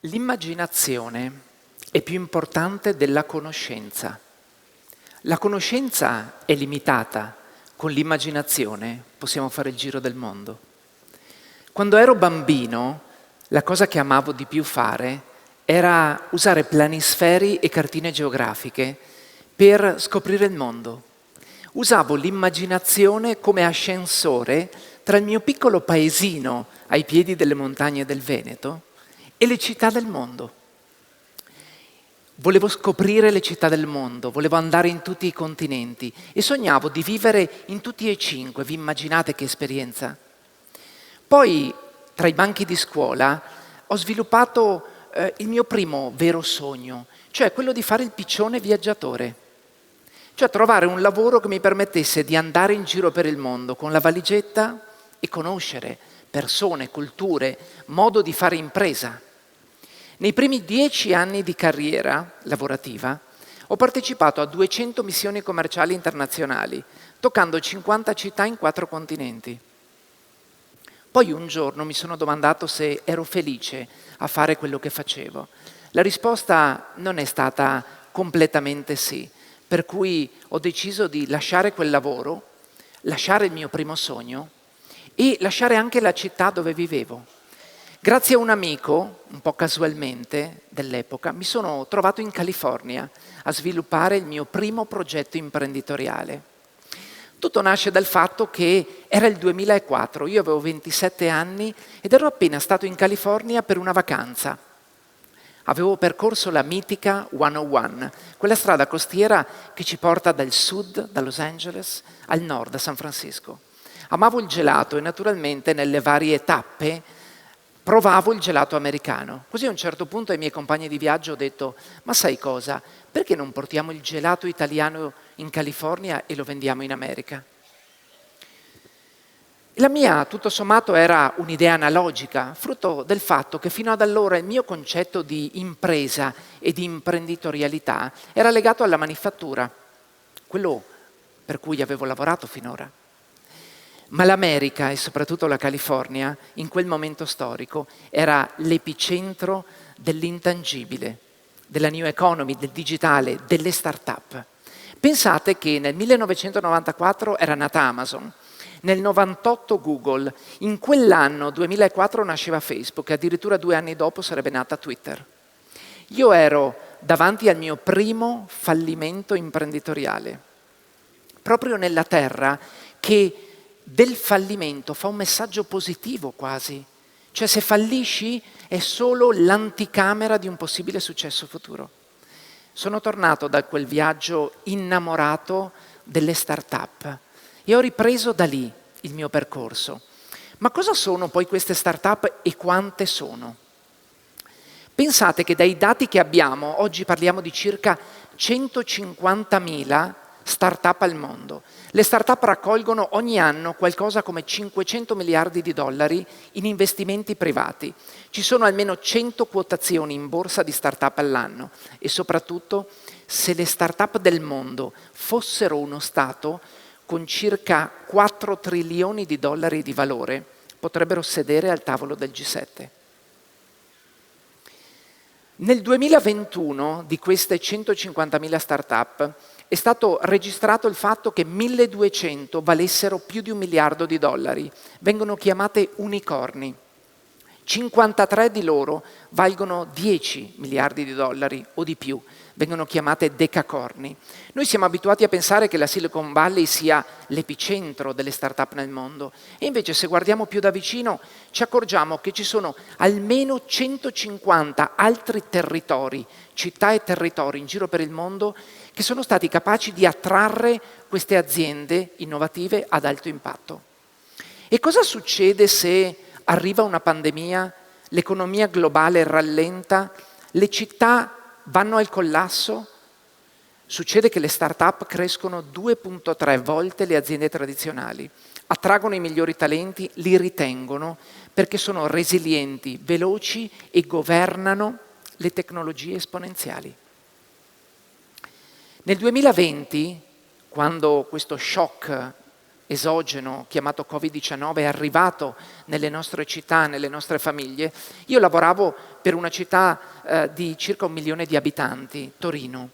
L'immaginazione è più importante della conoscenza. La conoscenza è limitata, con l'immaginazione possiamo fare il giro del mondo. Quando ero bambino, la cosa che amavo di più fare era usare planisferi e cartine geografiche per scoprire il mondo. Usavo l'immaginazione come ascensore tra il mio piccolo paesino ai piedi delle montagne del Veneto e le città del mondo. Volevo scoprire le città del mondo, volevo andare in tutti i continenti e sognavo di vivere in tutti e 5. Vi immaginate che esperienza? Poi, tra i banchi di scuola, ho sviluppato il mio primo vero sogno, cioè quello di fare il piccione viaggiatore. Cioè trovare un lavoro che mi permettesse di andare in giro per il mondo con la valigetta e conoscere persone, culture, modo di fare impresa. Nei primi 10 anni di carriera lavorativa ho partecipato a 200 missioni commerciali internazionali, toccando 50 città in 4 continenti. Poi un giorno mi sono domandato se ero felice a fare quello che facevo. La risposta non è stata completamente sì, per cui ho deciso di lasciare quel lavoro, lasciare il mio primo sogno e lasciare anche la città dove vivevo. Grazie a un amico, un po' casualmente dell'epoca, mi sono trovato in California a sviluppare il mio primo progetto imprenditoriale. Tutto nasce dal fatto che era il 2004, io avevo 27 anni ed ero appena stato in California per una vacanza. Avevo percorso la mitica 101, quella strada costiera che ci porta dal sud, da Los Angeles, al nord, da San Francisco. Amavo il gelato e naturalmente nelle varie tappe provavo il gelato americano. Così a un certo punto ai miei compagni di viaggio ho detto: ma sai cosa? Perché non portiamo il gelato italiano in California e lo vendiamo in America? La mia, tutto sommato, era un'idea analogica, frutto del fatto che fino ad allora il mio concetto di impresa e di imprenditorialità era legato alla manifattura, quello per cui avevo lavorato finora. Ma l'America, e soprattutto la California, in quel momento storico, era l'epicentro dell'intangibile, della new economy, del digitale, delle start-up. Pensate che nel 1994 era nata Amazon, nel 98 Google, in quell'anno 2004 nasceva Facebook e addirittura 2 anni dopo sarebbe nata Twitter. Io ero davanti al mio primo fallimento imprenditoriale, proprio nella terra che del fallimento fa un messaggio positivo quasi. Cioè se fallisci è solo l'anticamera di un possibile successo futuro. Sono tornato da quel viaggio innamorato delle start-up e ho ripreso da lì il mio percorso. Ma cosa sono poi queste start-up e quante sono? Pensate che dai dati che abbiamo, oggi parliamo di circa 150.000 start-up al mondo. Le start-up raccolgono ogni anno qualcosa come 500 miliardi di dollari in investimenti privati. Ci sono almeno 100 quotazioni in borsa di start-up all'anno e soprattutto se le start-up del mondo fossero uno Stato con circa 4 trilioni di dollari di valore, potrebbero sedere al tavolo del G7. Nel 2021 di queste 150.000 start-up è stato registrato il fatto che 1.200 valessero più di $1 miliardo. Vengono chiamate unicorni. 53 di loro valgono 10 miliardi di dollari o di più. Vengono chiamate decacorni. Noi siamo abituati a pensare che la Silicon Valley sia l'epicentro delle start-up nel mondo e invece se guardiamo più da vicino ci accorgiamo che ci sono almeno 150 altri territori, città e territori in giro per il mondo che sono stati capaci di attrarre queste aziende innovative ad alto impatto. E cosa succede se arriva una pandemia, l'economia globale rallenta, le città vanno al collasso? Succede che le start-up crescono 2,3 volte le aziende tradizionali, attraggono i migliori talenti, li ritengono perché sono resilienti, veloci e governano le tecnologie esponenziali. Nel 2020, quando questo shock esogeno chiamato Covid-19 è arrivato nelle nostre città, nelle nostre famiglie, io lavoravo per una città di circa 1 milione di abitanti, Torino,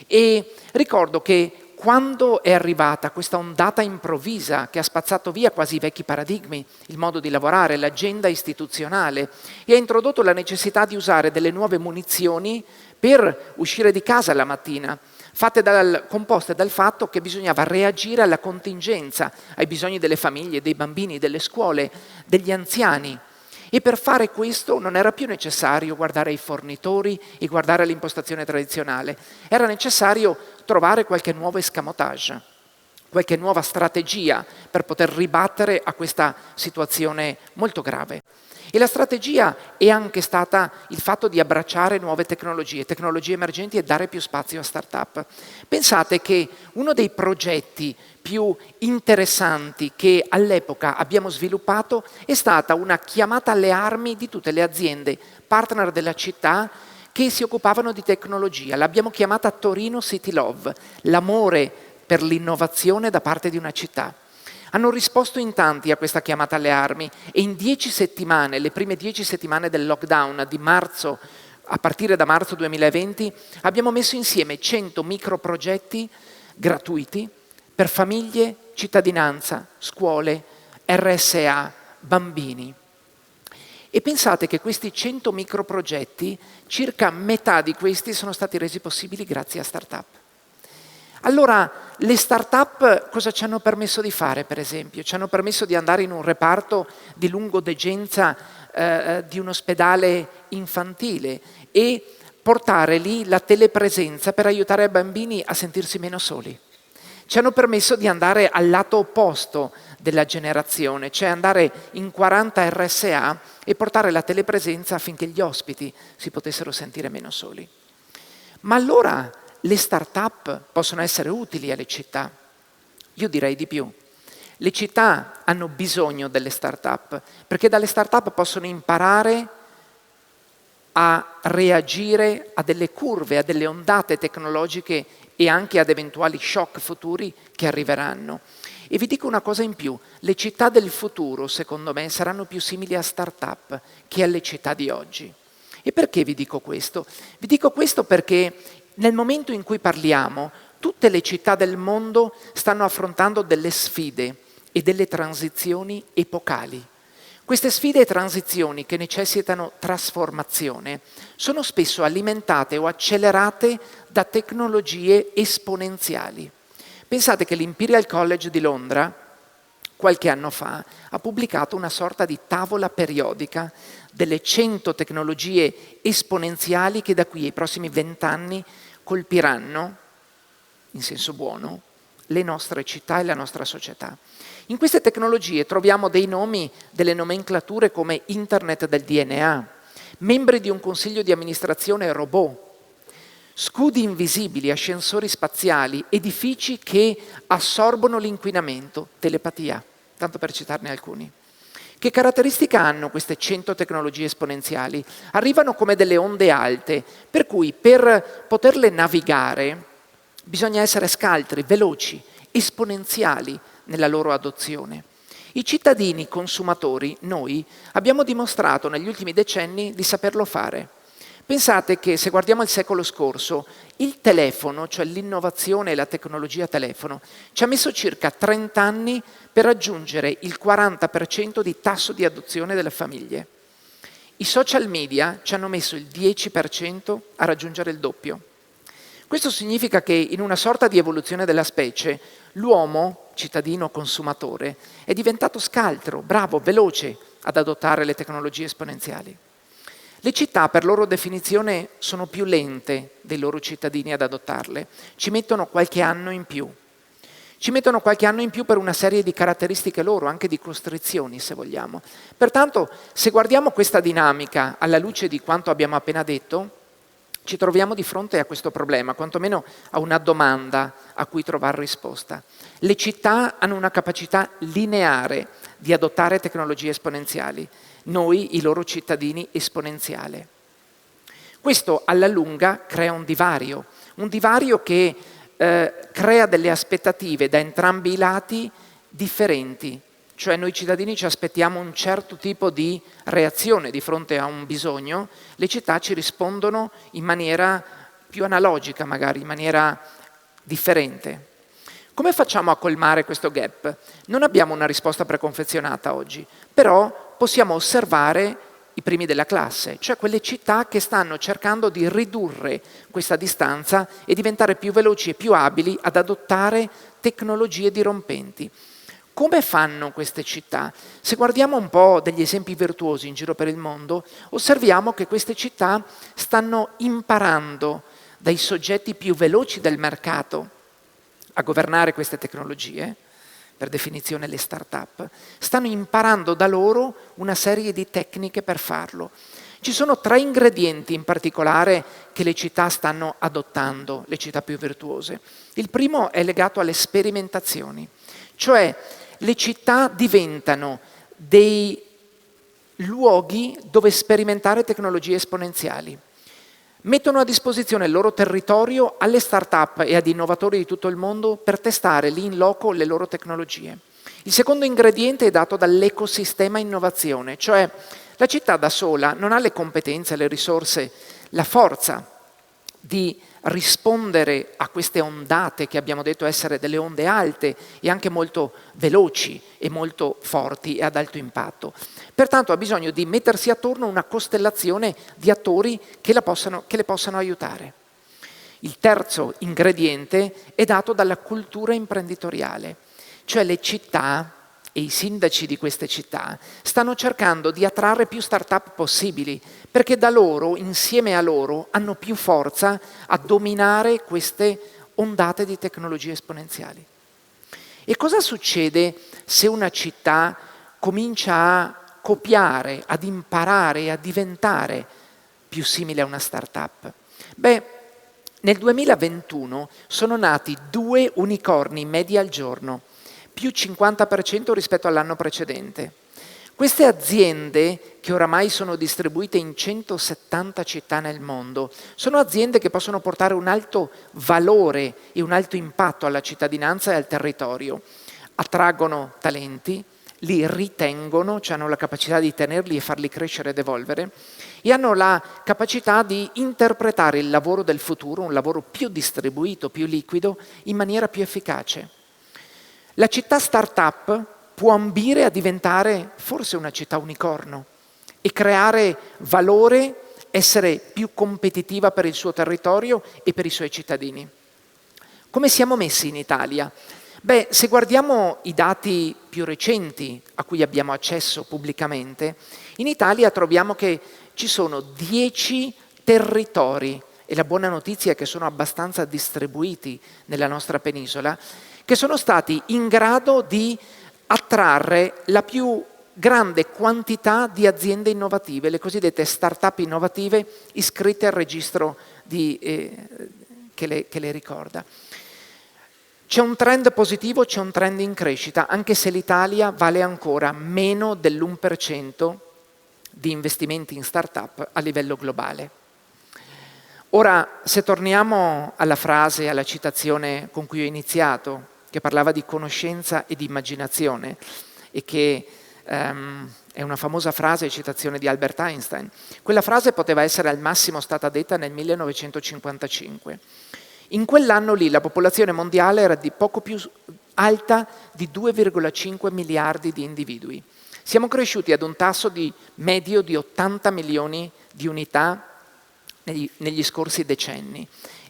e ricordo che quando è arrivata questa ondata improvvisa che ha spazzato via quasi i vecchi paradigmi, il modo di lavorare, l'agenda istituzionale, e ha introdotto la necessità di usare delle nuove munizioni per uscire di casa la mattina, composte dal fatto che bisognava reagire alla contingenza, ai bisogni delle famiglie, dei bambini, delle scuole, degli anziani. E per fare questo non era più necessario guardare ai fornitori e guardare all'impostazione tradizionale, era necessario trovare qualche nuovo escamotage, qualche nuova strategia per poter ribattere a questa situazione molto grave. E la strategia è anche stata il fatto di abbracciare nuove tecnologie emergenti e dare più spazio a start-up. Pensate che uno dei progetti più interessanti che all'epoca abbiamo sviluppato è stata una chiamata alle armi di tutte le aziende partner della città che si occupavano di tecnologia. L'abbiamo chiamata Torino City Love, l'amore per l'innovazione da parte di una città. Hanno risposto in tanti a questa chiamata alle armi e in 10 settimane, le prime 10 settimane del lockdown di marzo, a partire da marzo 2020, abbiamo messo insieme 100 microprogetti gratuiti per famiglie, cittadinanza, scuole, RSA, bambini. E pensate che questi 100 microprogetti, circa metà di questi sono stati resi possibili grazie a start-up. Allora, le start-up cosa ci hanno permesso di fare, per esempio? Ci hanno permesso di andare in un reparto di lungodegenza di un ospedale infantile e portare lì la telepresenza per aiutare i bambini a sentirsi meno soli. Ci hanno permesso di andare al lato opposto della generazione, cioè andare in 40 RSA e portare la telepresenza affinché gli ospiti si potessero sentire meno soli. Ma allora le start-up possono essere utili alle città? Io direi di più. Le città hanno bisogno delle start-up perché dalle start-up possono imparare a reagire a delle curve, a delle ondate tecnologiche e anche ad eventuali shock futuri che arriveranno. E vi dico una cosa in più, le città del futuro, secondo me, saranno più simili a start-up che alle città di oggi. E perché vi dico questo? Vi dico questo perché nel momento in cui parliamo, tutte le città del mondo stanno affrontando delle sfide e delle transizioni epocali. Queste sfide e transizioni che necessitano trasformazione sono spesso alimentate o accelerate da tecnologie esponenziali. Pensate che l'Imperial College di Londra, qualche anno fa, ha pubblicato una sorta di tavola periodica delle 100 tecnologie esponenziali che da qui ai prossimi 20 anni colpiranno, in senso buono, le nostre città e la nostra società. In queste tecnologie troviamo dei nomi, delle nomenclature come Internet del DNA, membri di un consiglio di amministrazione robot, scudi invisibili, ascensori spaziali, edifici che assorbono l'inquinamento, telepatia, tanto per citarne alcuni. Che caratteristica hanno queste 100 tecnologie esponenziali? Arrivano come delle onde alte, per cui per poterle navigare bisogna essere scaltri, veloci, esponenziali nella loro adozione. I cittadini consumatori, noi, abbiamo dimostrato negli ultimi decenni di saperlo fare. Pensate che se guardiamo il secolo scorso, il telefono, cioè l'innovazione e la tecnologia telefono, ci ha messo circa 30 anni per raggiungere il 40% di tasso di adozione delle famiglie. I social media ci hanno messo il 10% a raggiungere il doppio. Questo significa che in una sorta di evoluzione della specie, l'uomo, cittadino consumatore, è diventato scaltro, bravo, veloce ad adottare le tecnologie esponenziali. Le città, per loro definizione, sono più lente dei loro cittadini ad adottarle. Ci mettono qualche anno in più. Ci mettono qualche anno in più per una serie di caratteristiche loro, anche di costrizioni, se vogliamo. Pertanto, se guardiamo questa dinamica alla luce di quanto abbiamo appena detto, ci troviamo di fronte a questo problema, quantomeno a una domanda a cui trovare risposta. Le città hanno una capacità lineare di adottare tecnologie esponenziali, noi, i loro cittadini, esponenziale. Questo alla lunga crea un divario che crea delle aspettative da entrambi i lati differenti, cioè noi cittadini ci aspettiamo un certo tipo di reazione di fronte a un bisogno, le città ci rispondono in maniera più analogica, magari in maniera differente. Come facciamo a colmare questo gap? Non abbiamo una risposta preconfezionata oggi, però possiamo osservare i primi della classe, cioè quelle città che stanno cercando di ridurre questa distanza e diventare più veloci e più abili ad adottare tecnologie dirompenti. Come fanno queste città? Se guardiamo un po' degli esempi virtuosi in giro per il mondo, osserviamo che queste città stanno imparando dai soggetti più veloci del mercato a governare queste tecnologie, per definizione le start-up, stanno imparando da loro una serie di tecniche per farlo. Ci sono 3 ingredienti in particolare che le città stanno adottando, le città più virtuose. Il primo è legato alle sperimentazioni, cioè le città diventano dei luoghi dove sperimentare tecnologie esponenziali. Mettono a disposizione il loro territorio alle start-up e ad innovatori di tutto il mondo per testare lì in loco le loro tecnologie. Il secondo ingrediente è dato dall'ecosistema innovazione, cioè la città da sola non ha le competenze, le risorse, la forza di rispondere a queste ondate che abbiamo detto essere delle onde alte e anche molto veloci e molto forti e ad alto impatto. Pertanto ha bisogno di mettersi attorno una costellazione di attori che le possano aiutare. Il terzo ingrediente è dato dalla cultura imprenditoriale, cioè le città e i sindaci di queste città stanno cercando di attrarre più start-up possibili, perché da loro, insieme a loro, hanno più forza a dominare queste ondate di tecnologie esponenziali. E cosa succede se una città comincia a copiare, ad imparare e a diventare più simile a una start-up? Beh, nel 2021 sono nati 2 unicorni medi al giorno, più 50% rispetto all'anno precedente. Queste aziende, che oramai sono distribuite in 170 città nel mondo, sono aziende che possono portare un alto valore e un alto impatto alla cittadinanza e al territorio. Attraggono talenti, li ritengono, cioè hanno la capacità di tenerli e farli crescere ed evolvere, e hanno la capacità di interpretare il lavoro del futuro, un lavoro più distribuito, più liquido, in maniera più efficace. La città start-up può ambire a diventare forse una città unicorno e creare valore, essere più competitiva per il suo territorio e per i suoi cittadini. Come siamo messi in Italia? Beh, se guardiamo i dati più recenti a cui abbiamo accesso pubblicamente, in Italia troviamo che ci sono 10 territori, e la buona notizia è che sono abbastanza distribuiti nella nostra penisola, che sono stati in grado di attrarre la più grande quantità di aziende innovative, le cosiddette start-up innovative iscritte al registro che le ricorda. C'è un trend positivo, c'è un trend in crescita, anche se l'Italia vale ancora meno dell'1% di investimenti in start-up a livello globale. Ora, se torniamo alla frase, alla citazione con cui ho iniziato, che parlava di conoscenza e di immaginazione e che è una famosa frase, citazione di Albert Einstein. Quella frase poteva essere al massimo stata detta nel 1955. In quell'anno lì la popolazione mondiale era di poco più alta di 2,5 miliardi di individui. Siamo cresciuti ad un tasso medio di 80 milioni di unità negli scorsi decenni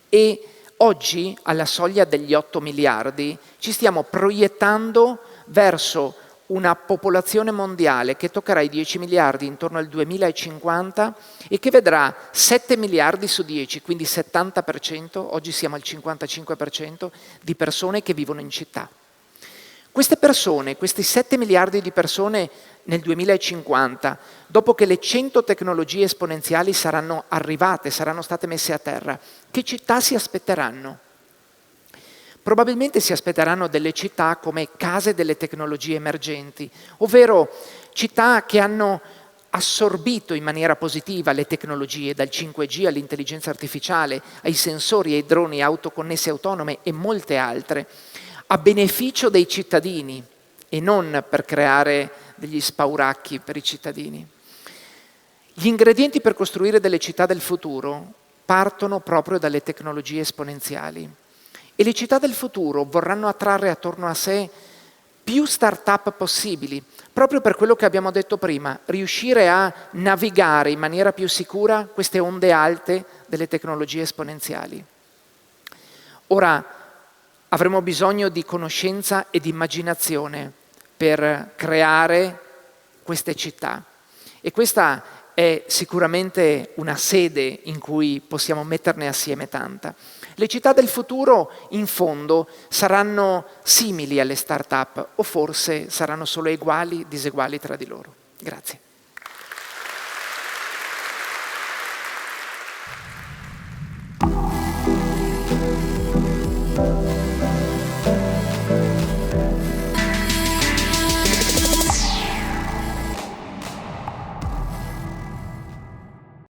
e oggi, alla soglia degli 8 miliardi, ci stiamo proiettando verso una popolazione mondiale che toccherà i 10 miliardi intorno al 2050 e che vedrà 7 miliardi su 10, quindi 70%, oggi siamo al 55%, di persone che vivono in città. Queste persone, questi 7 miliardi di persone nel 2050, dopo che le 100 tecnologie esponenziali saranno arrivate, saranno state messe a terra, che città si aspetteranno? Probabilmente si aspetteranno delle città come case delle tecnologie emergenti, ovvero città che hanno assorbito in maniera positiva le tecnologie, dal 5G all'intelligenza artificiale, ai sensori, ai droni, autoconnesse autonome e molte altre, a beneficio dei cittadini, e non per creare degli spauracchi per i cittadini. Gli ingredienti per costruire delle città del futuro partono proprio dalle tecnologie esponenziali e le città del futuro vorranno attrarre attorno a sé più start-up possibili, proprio per quello che abbiamo detto prima, riuscire a navigare in maniera più sicura queste onde alte delle tecnologie esponenziali. Ora avremo bisogno di conoscenza e di immaginazione per creare queste città e questa è sicuramente una sede in cui possiamo metterne assieme tanta. Le città del futuro, in fondo, saranno simili alle start-up o forse saranno solo uguali, diseguali tra di loro. Grazie.